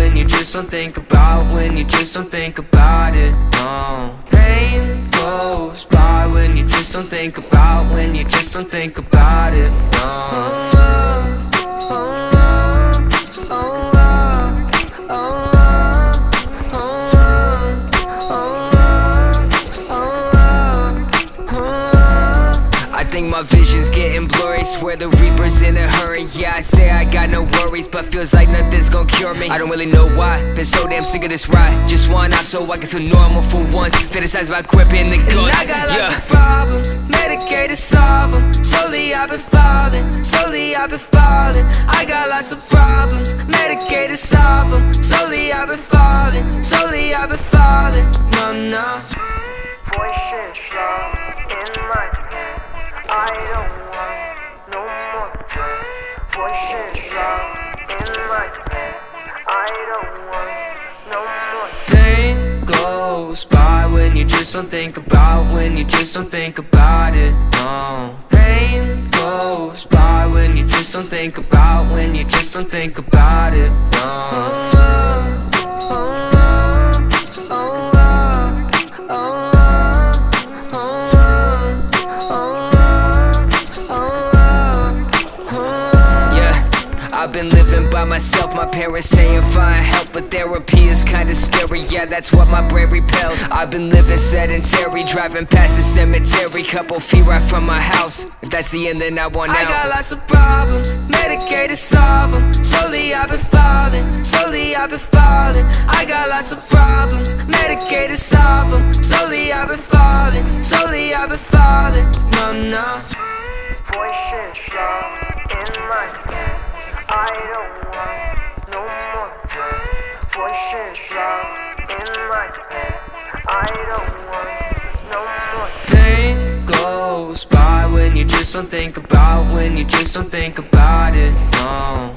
when you just don't think about, when you just don't think about it, no. Pain goes by when you just don't think about, when you just don't think about it, no. My vision's getting blurry, swear the reaper's in a hurry. Yeah, I say I got no worries, but feels like nothing's gonna cure me. I don't really know why, been so damn sick of this ride. Just one off so I can feel normal for once. Fantasize about gripping the gun. And I got lots of problems, medicated, solve them. Slowly I've been falling, slowly I've been falling. I got lots of problems, medicated, solve them. Slowly I've been falling, slowly I've been falling. No, no. Voices loud in my head, I don't want no more pain. Voices loud in my head, I don't want no more pain goes by when you just don't think about, when you just don't think about it, no. Pain goes by when you just don't think about, when you just don't think about it, no. I've been living by myself, my parents saying find help, but therapy is kinda scary, yeah, that's what my brain repels. I've been living sedentary, driving past the cemetery, couple feet right from my house. If that's the end, then I want out. I got lots of problems, medicated, solve them. Slowly I've been falling, slowly I've been falling. I got lots of problems, medicated, solve them. Slowly I've been falling, slowly I've been falling. No, no. Voices loud in my head, I don't want no more pain. Voices loud in my head, I don't want no more pain goes by when you just don't think about, when you just don't think about it, no.